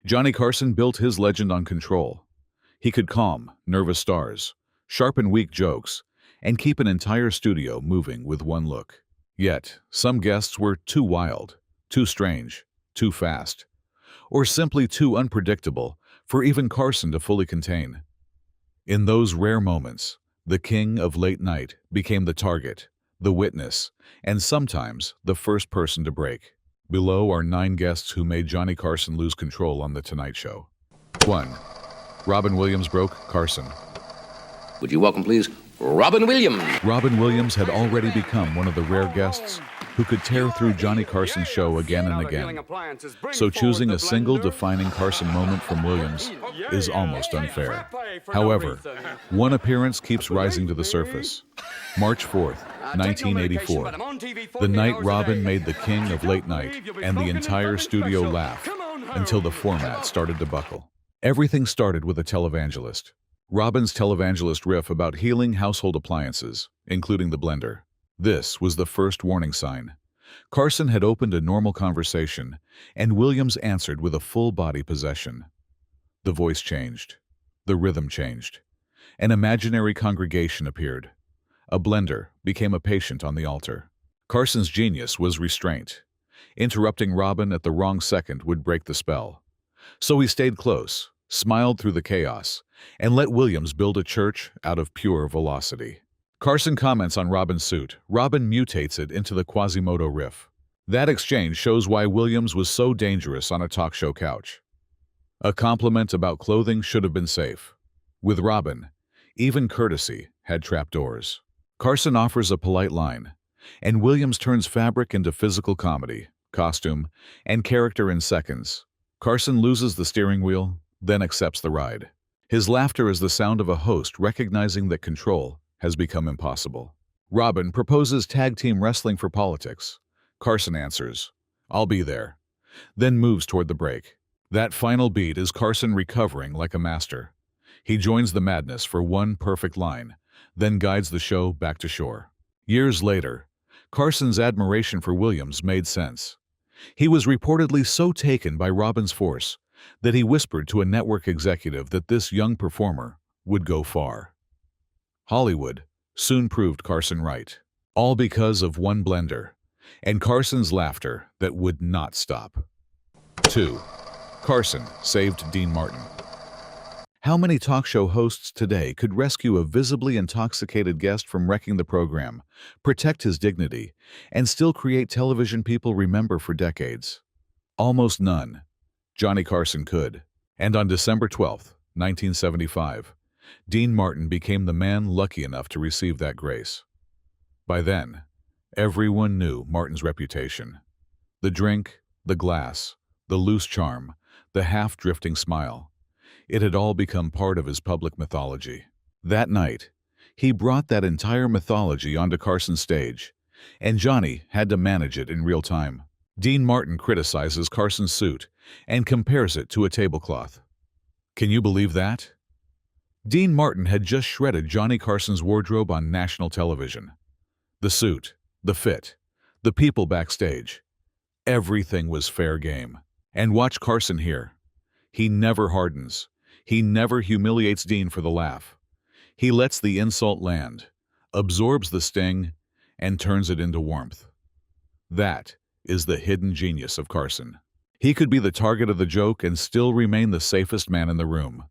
Johnny Carson built his legend on control. He could calm nervous stars, sharpen weak jokes, and keep an entire studio moving with one look. Yet, some guests were too wild, too strange, too fast, or simply too unpredictable for even Carson to fully contain. In those rare moments, the king of late night became the target, the witness, and sometimes the first person to break. Below are 9 guests who made Johnny Carson lose control on The Tonight Show. 1. Robin Williams broke Carson. Would you welcome, please, Robin Williams? Robin Williams had already become one of the rare guests who could tear through Johnny Carson's show again and again. So choosing a single defining Carson moment from Williams is almost unfair. However, one appearance keeps rising to the surface. March 4th, 1984. The night Robin made the king of late night and the entire studio laugh until the format started to buckle. Everything started with a televangelist. Robin's televangelist riff about healing household appliances, including the blender. This was the first warning sign. Carson had opened a normal conversation, and Williams answered with a full-body possession. The voice changed. The rhythm changed. An imaginary congregation appeared. A blender became a patient on the altar. Carson's genius was restraint. Interrupting Robin at the wrong second would break the spell. So he stayed close, smiled through the chaos, and let Williams build a church out of pure velocity. Carson comments on Robin's suit. Robin mutates it into the Quasimodo riff. That exchange shows why Williams was so dangerous on a talk show couch. A compliment about clothing should have been safe. With Robin, even courtesy had trapdoors. Carson offers a polite line, and Williams turns fabric into physical comedy, costume, and character in seconds. Carson loses the steering wheel, then accepts the ride. His laughter is the sound of a host recognizing that control has become impossible. Robin proposes tag team wrestling for politics. Carson answers, "I'll be there," then moves toward the break. That final beat is Carson recovering like a master. He joins the madness for one perfect line, then guides the show back to shore. Years later, Carson's admiration for Williams made sense. He was reportedly so taken by Robin's force that he whispered to a network executive that this young performer would go far. Hollywood soon proved Carson right, all because of one blender, and Carson's laughter that would not stop. 2. Carson saved Dean Martin. How many talk show hosts today could rescue a visibly intoxicated guest from wrecking the program, protect his dignity, and still create television people remember for decades? Almost none. Johnny Carson could. And on December 12, 1975, Dean Martin became the man lucky enough to receive that grace. By then, everyone knew Martin's reputation. The drink, the glass, the loose charm, the half-drifting smile. It had all become part of his public mythology. That night, he brought that entire mythology onto Carson's stage, and Johnny had to manage it in real time. Dean Martin criticizes Carson's suit and compares it to a tablecloth. Can you believe that? Dean Martin had just shredded Johnny Carson's wardrobe on national television. The suit, the fit, the people backstage. Everything was fair game. And watch Carson here. He never hardens. He never humiliates Dean for the laugh. He lets the insult land, absorbs the sting, and turns it into warmth. That is the hidden genius of Carson. He could be the target of the joke and still remain the safest man in the room.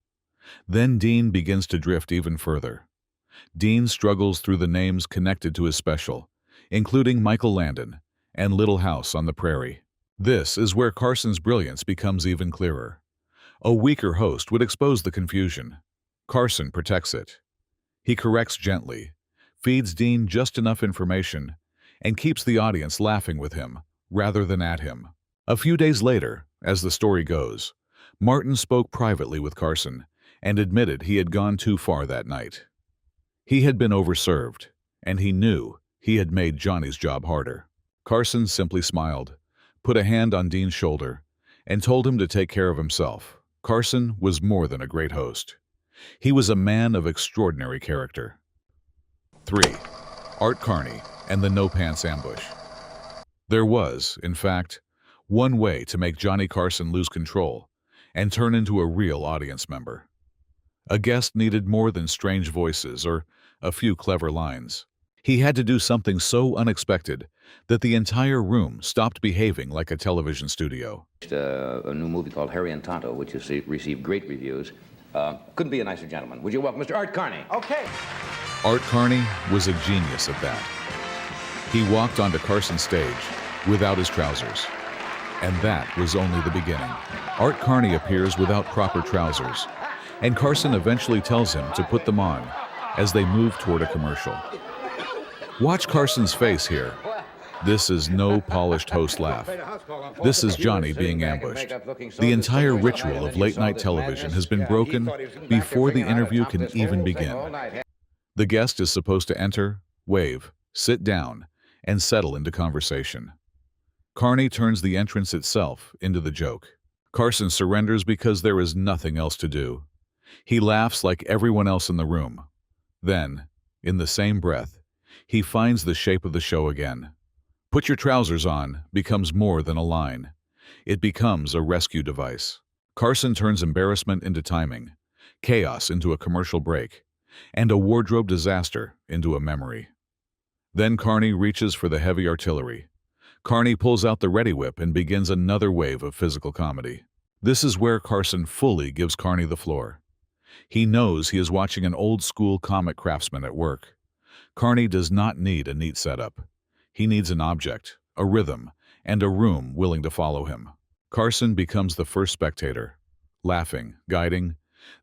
Then Dean begins to drift even further. Dean struggles through the names connected to his special, including Michael Landon and Little House on the Prairie. This is where Carson's brilliance becomes even clearer. A weaker host would expose the confusion. Carson protects it. He corrects gently, feeds Dean just enough information, and keeps the audience laughing with him rather than at him. A few days later, as the story goes, Martin spoke privately with Carson and admitted he had gone too far that night. He had been overserved, and he knew he had made Johnny's job harder. Carson simply smiled, put a hand on Dean's shoulder, and told him to take care of himself. Carson was more than a great host. He was a man of extraordinary character. 3. Art Carney and the No Pants Ambush. There was, in fact, one way to make Johnny Carson lose control, and turn into a real audience member. A guest needed more than strange voices or a few clever lines. He had to do something so unexpected that the entire room stopped behaving like a television studio. A new movie called Harry and Tonto, which has received great reviews. Couldn't be a nicer gentleman. Would you welcome Mr. Art Carney? Okay. Art Carney was a genius at that. He walked onto Carson's stage without his trousers. And that was only the beginning. Art Carney appears without proper trousers, and Carson eventually tells him to put them on as they move toward a commercial. Watch Carson's face here. This is no polished host laugh. This is Johnny being ambushed. The entire ritual of late-night television has been broken before the interview can even begin. The guest is supposed to enter, wave, sit down, and settle into conversation. Carney turns the entrance itself into the joke. Carson surrenders because there is nothing else to do. He laughs like everyone else in the room. Then, in the same breath, he finds the shape of the show again. Put your trousers on becomes more than a line. It becomes a rescue device. Carson turns embarrassment into timing, chaos into a commercial break, and a wardrobe disaster into a memory. Then Carney reaches for the heavy artillery. Carney pulls out the ready whip and begins another wave of physical comedy. This is where Carson fully gives Carney the floor. He knows he is watching an old-school comic craftsman at work. Carney does not need a neat setup. He needs an object, a rhythm, and a room willing to follow him. Carson becomes the first spectator, laughing, guiding,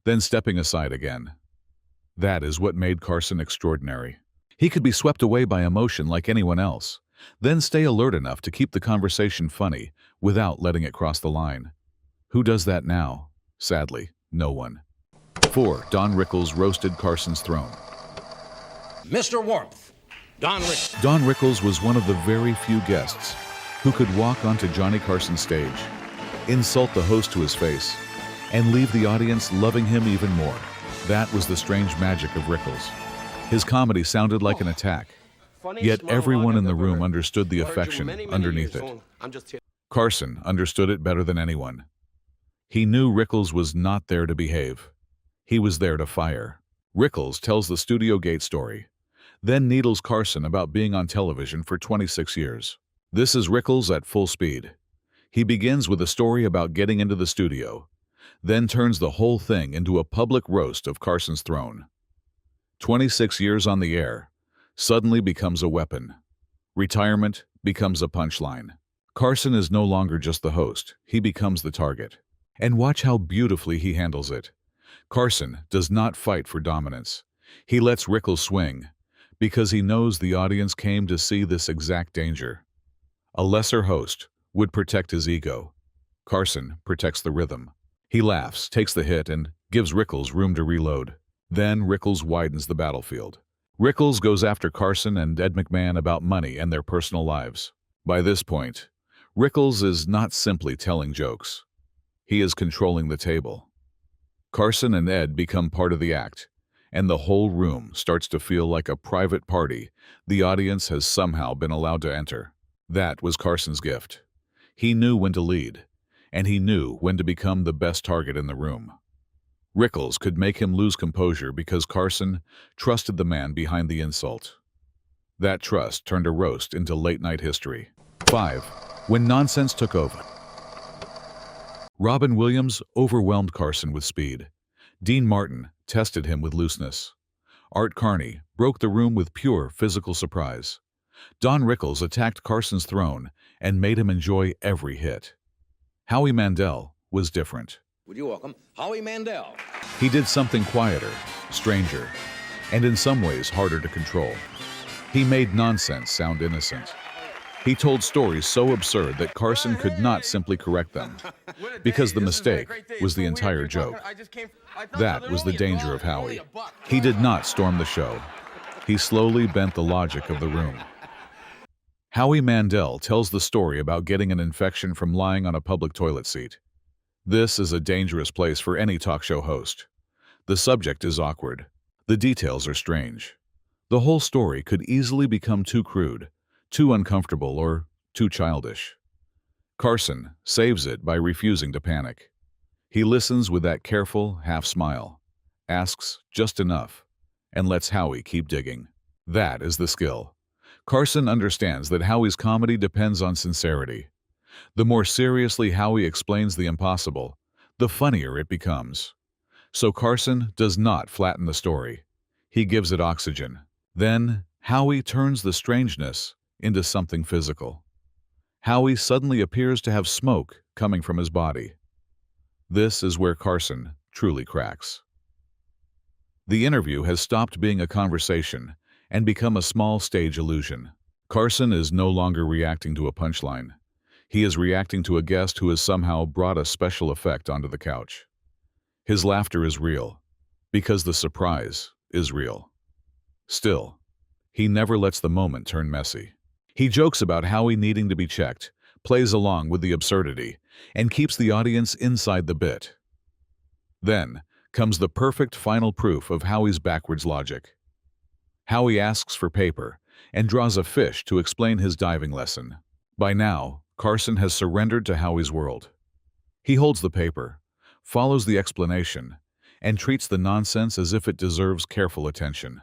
then stepping aside again. That is what made Carson extraordinary. He could be swept away by emotion like anyone else, then stay alert enough to keep the conversation funny without letting it cross the line. Who does that now? Sadly, no one. 4. Don Rickles roasted Carson's throne. Mr. Warmth, Don Rickles. Don Rickles was one of the very few guests who could walk onto Johnny Carson's stage, insult the host to his face, and leave the audience loving him even more. That was the strange magic of Rickles. His comedy sounded like an attack, yet everyone in the room understood the affection underneath it. Carson understood it better than anyone. He knew Rickles was not there to behave. He was there to fire. Rickles tells the studio gate story, then needles Carson about being on television for 26 years. This is Rickles at full speed. He begins with a story about getting into the studio, then turns the whole thing into a public roast of Carson's throne. 26 years on the air suddenly becomes a weapon. Retirement becomes a punchline. Carson is no longer just the host, he becomes the target. And watch how beautifully he handles it. Carson does not fight for dominance. He lets Rickles swing, because he knows the audience came to see this exact danger. A lesser host would protect his ego. Carson protects the rhythm. He laughs, takes the hit, and gives Rickles room to reload. Then Rickles widens the battlefield. Rickles goes after Carson and Ed McMahon about money and their personal lives. By this point, Rickles is not simply telling jokes. He is controlling the table. Carson and Ed become part of the act, and the whole room starts to feel like a private party the audience has somehow been allowed to enter. That was Carson's gift. He knew when to lead, and he knew when to become the best target in the room. Rickles could make him lose composure because Carson trusted the man behind the insult. That trust turned a roast into late-night history. 5. When nonsense took over. Robin Williams overwhelmed Carson with speed. Dean Martin tested him with looseness. Art Carney broke the room with pure physical surprise. Don Rickles attacked Carson's throne and made him enjoy every hit. Howie Mandel was different. Would you welcome Howie Mandel? He did something quieter, stranger, and in some ways harder to control. He made nonsense sound innocent. He told stories so absurd that Carson could not simply correct them, because the mistake was the entire joke. That was the danger of Howie. He did not storm the show. He slowly bent the logic of the room. Howie Mandel tells the story about getting an infection from lying on a public toilet seat. This is a dangerous place for any talk show host. The subject is awkward. The details are strange. The whole story could easily become too crude, too uncomfortable, or too childish. Carson saves it by refusing to panic. He listens with that careful half-smile, asks just enough, and lets Howie keep digging. That is the skill. Carson understands that Howie's comedy depends on sincerity. The more seriously Howie explains the impossible, the funnier it becomes. So Carson does not flatten the story. He gives it oxygen. Then, Howie turns the strangeness into something physical. Howie suddenly appears to have smoke coming from his body. This is where Carson truly cracks. The interview has stopped being a conversation and become a small stage illusion. Carson is no longer reacting to a punchline. He is reacting to a guest who has somehow brought a special effect onto the couch. His laughter is real, because the surprise is real. Still, he never lets the moment turn messy. He jokes about Howie needing to be checked, plays along with the absurdity, and keeps the audience inside the bit. Then comes the perfect final proof of Howie's backwards logic. Howie asks for paper and draws a fish to explain his diving lesson. By now, Carson has surrendered to Howie's world. He holds the paper, follows the explanation, and treats the nonsense as if it deserves careful attention.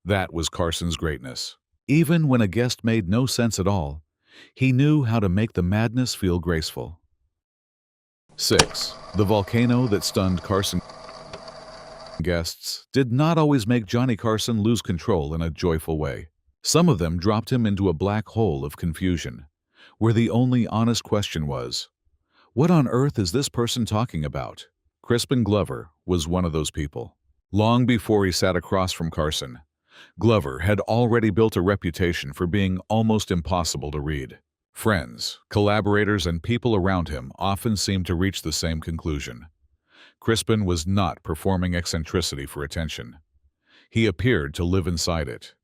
That was Carson's greatness. Even when a guest made no sense at all, he knew how to make the madness feel graceful. 6. The volcano that stunned Carson. Guests did not always make Johnny Carson lose control in a joyful way. Some of them dropped him into a black hole of confusion, where the only honest question was, what on earth is this person talking about? Crispin Glover was one of those people. Long before he sat across from Carson, Glover had already built a reputation for being almost impossible to read. Friends, collaborators, and people around him often seemed to reach the same conclusion. Crispin was not performing eccentricity for attention. He appeared to live inside it.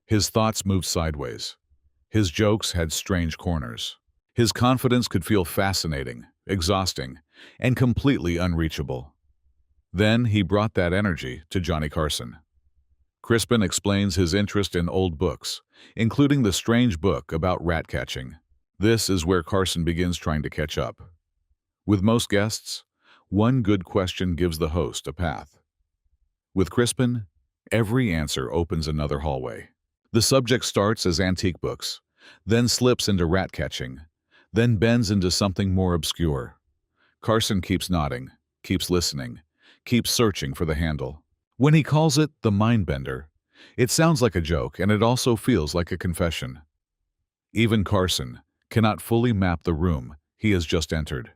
His thoughts moved sideways. His jokes had strange corners. His confidence could feel fascinating, exhausting, and completely unreachable. Then he brought that energy to Johnny Carson. Crispin explains his interest in old books, including the strange book about rat catching. This is where Carson begins trying to catch up. With most guests, one good question gives the host a path. With Crispin, every answer opens another hallway. The subject starts as antique books, then slips into rat catching, then bends into something more obscure. Carson keeps nodding, keeps listening, keeps searching for the handle. When he calls it the mind-bender, it sounds like a joke and it also feels like a confession. Even Carson cannot fully map the room he has just entered.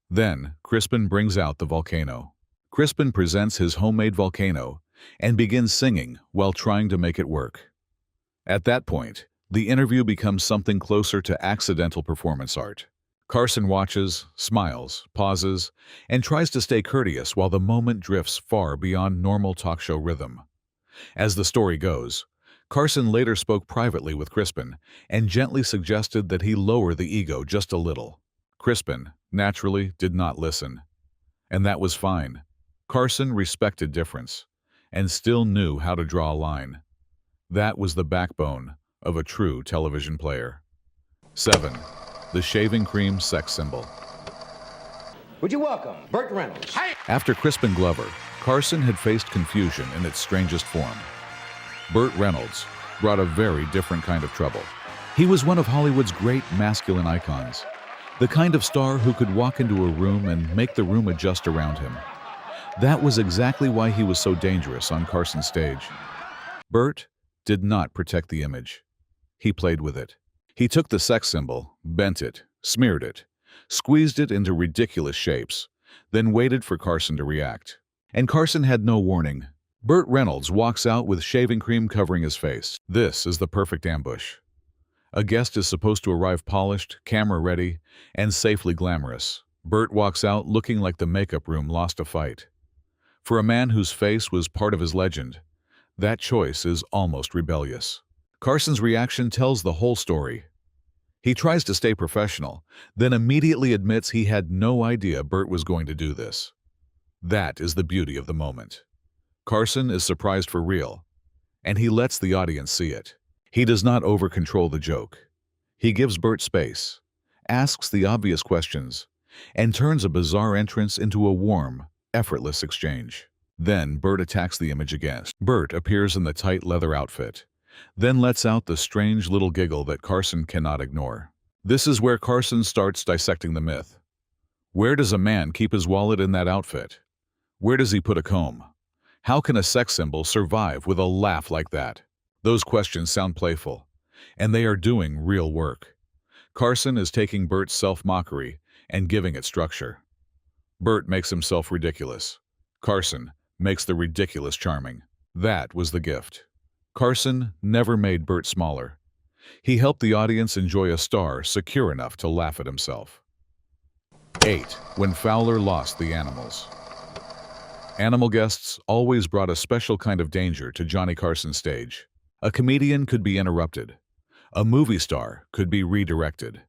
Then, Crispin brings out the volcano. Crispin presents his homemade volcano and begins singing while trying to make it work. At that point, the interview becomes something closer to accidental performance art. Carson watches, smiles, pauses, and tries to stay courteous while the moment drifts far beyond normal talk show rhythm. As the story goes, Carson later spoke privately with Crispin and gently suggested that he lower the ego just a little. Crispin, naturally, did not listen. And that was fine. Carson respected difference and still knew how to draw a line. That was the backbone of a true television player. 7. The shaving cream sex symbol. Would you welcome Burt Reynolds? Hey! After Crispin Glover, Carson had faced confusion in its strangest form. Burt Reynolds brought a very different kind of trouble. He was one of Hollywood's great masculine icons, the kind of star who could walk into a room and make the room adjust around him. That was exactly why he was so dangerous on Carson's stage. Burt did not protect the image. He played with it. He took the sex symbol, bent it, smeared it, squeezed it into ridiculous shapes, then waited for Carson to react. And Carson had no warning. Burt Reynolds walks out with shaving cream covering his face. This is the perfect ambush. A guest is supposed to arrive polished, camera-ready, and safely glamorous. Burt walks out looking like the makeup room lost a fight. For a man whose face was part of his legend, that choice is almost rebellious. Carson's reaction tells the whole story. He tries to stay professional, then immediately admits he had no idea Burt was going to do this. That is the beauty of the moment. Carson is surprised for real, and he lets the audience see it. He does not over-control the joke. He gives Burt space, asks the obvious questions, and turns a bizarre entrance into a warm, effortless exchange. Then Bert attacks the image again. Bert appears in the tight leather outfit, then lets out the strange little giggle that Carson cannot ignore. This is where Carson starts dissecting the myth. Where does a man keep his wallet in that outfit? Where does he put a comb? How can a sex symbol survive with a laugh like that? Those questions sound playful, and they are doing real work. Carson is taking Bert's self-mockery and giving it structure. Bert makes himself ridiculous. Carson makes the ridiculous charming. That was the gift. Carson never made Bert smaller. He helped the audience enjoy a star secure enough to laugh at himself. 8. When Fowler lost the animals. Animal guests always brought a special kind of danger to Johnny Carson's stage. A comedian could be interrupted. A movie star could be redirected.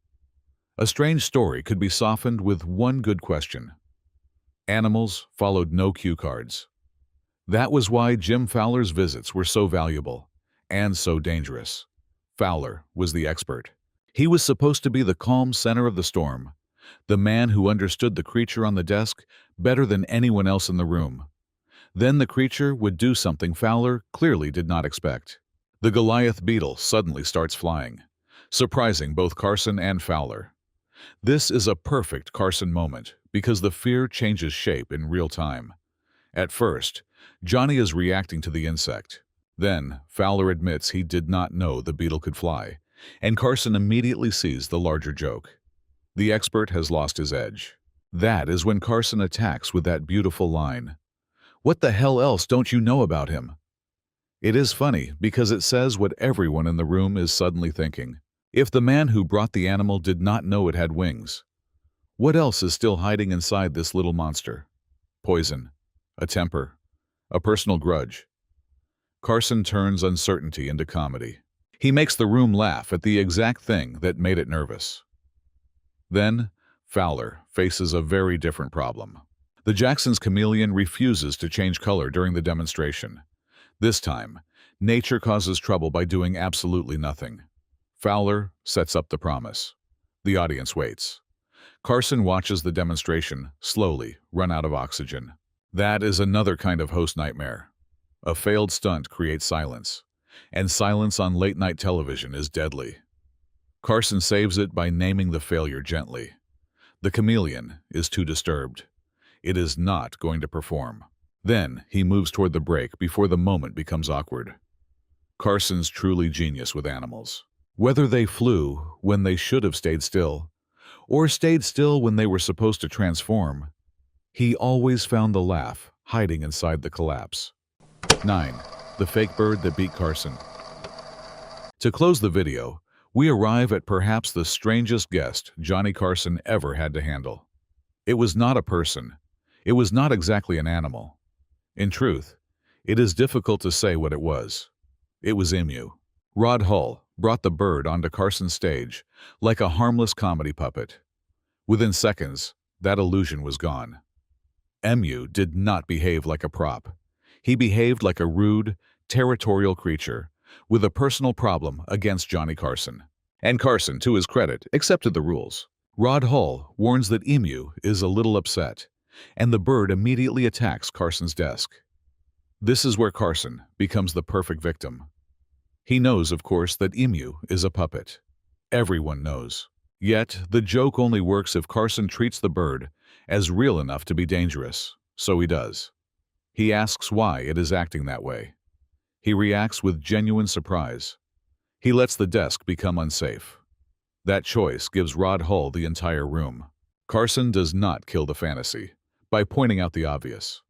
A strange story could be softened with one good question. Animals followed no cue cards. That was why Jim Fowler's visits were so valuable and so dangerous. Fowler was the expert. He was supposed to be the calm center of the storm, the man who understood the creature on the desk better than anyone else in the room. Then the creature would do something Fowler clearly did not expect. The Goliath beetle suddenly starts flying, surprising both Carson and Fowler. This is a perfect Carson moment because the fear changes shape in real time. At first, Johnny is reacting to the insect. Then, Fowler admits he did not know the beetle could fly, and Carson immediately sees the larger joke. The expert has lost his edge. That is when Carson attacks with that beautiful line. "What the hell else don't you know about him?" It is funny because it says what everyone in the room is suddenly thinking. If the man who brought the animal did not know it had wings, what else is still hiding inside this little monster? Poison, a temper, a personal grudge. Carson turns uncertainty into comedy. He makes the room laugh at the exact thing that made it nervous. Then, Fowler faces a very different problem. The Jackson's chameleon refuses to change color during the demonstration. This time, nature causes trouble by doing absolutely nothing. Fowler sets up the promise. The audience waits. Carson watches the demonstration slowly run out of oxygen. That is another kind of host nightmare. A failed stunt creates silence, and silence on late-night television is deadly. Carson saves it by naming the failure gently. The chameleon is too disturbed. It is not going to perform. Then he moves toward the break before the moment becomes awkward. Carson's truly genius with animals. Whether they flew when they should have stayed still, or stayed still when they were supposed to transform, he always found the laugh hiding inside the collapse. 9. The fake bird that beat Carson. To close the video, we arrive at perhaps the strangest guest Johnny Carson ever had to handle. It was not a person. It was not exactly an animal. In truth, it is difficult to say what it was. It was Emu. Rod Hull brought the bird onto Carson's stage like a harmless comedy puppet. Within seconds, that illusion was gone. Emu did not behave like a prop. He behaved like a rude, territorial creature with a personal problem against Johnny Carson. And Carson, to his credit, accepted the rules. Rod Hull warns that Emu is a little upset, and the bird immediately attacks Carson's desk. This is where Carson becomes the perfect victim. He knows, of course, that Emu is a puppet. Everyone knows. Yet, the joke only works if Carson treats the bird as real enough to be dangerous. So he does. He asks why it is acting that way. He reacts with genuine surprise. He lets the desk become unsafe. That choice gives Rod Hull the entire room. Carson does not kill the fantasy by pointing out the obvious.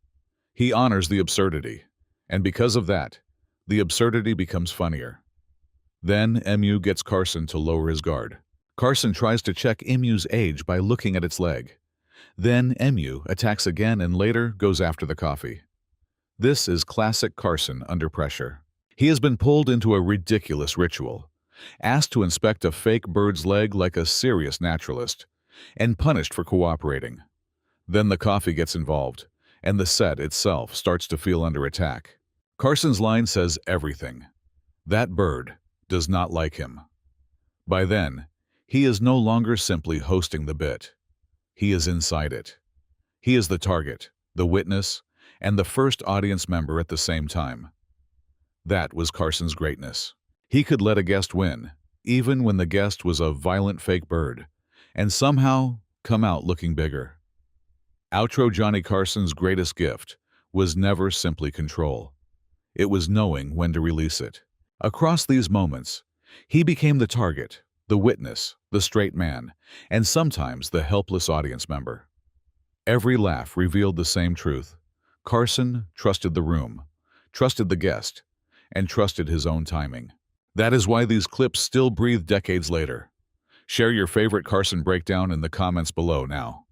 He honors the absurdity, and because of that, the absurdity becomes funnier. Then Emu gets Carson to lower his guard. Carson tries to check Emu's age by looking at its leg. Then Emu attacks again and later goes after the coffee. This is classic Carson under pressure. He has been pulled into a ridiculous ritual, asked to inspect a fake bird's leg like a serious naturalist, and punished for cooperating. Then the coffee gets involved, and the set itself starts to feel under attack. Carson's line says everything. That bird does not like him. By then, he is no longer simply hosting the bit. He is inside it. He is the target, the witness, and the first audience member at the same time. That was Carson's greatness. He could let a guest win, even when the guest was a violent fake bird, and somehow come out looking bigger. Outro Johnny Carson's greatest gift was never simply control. It was knowing when to release it. Across these moments, he became the target, the witness, the straight man, and sometimes the helpless audience member. Every laugh revealed the same truth. Carson trusted the room, trusted the guest, and trusted his own timing. That is why these clips still breathe decades later. Share your favorite Carson breakdown in the comments below now.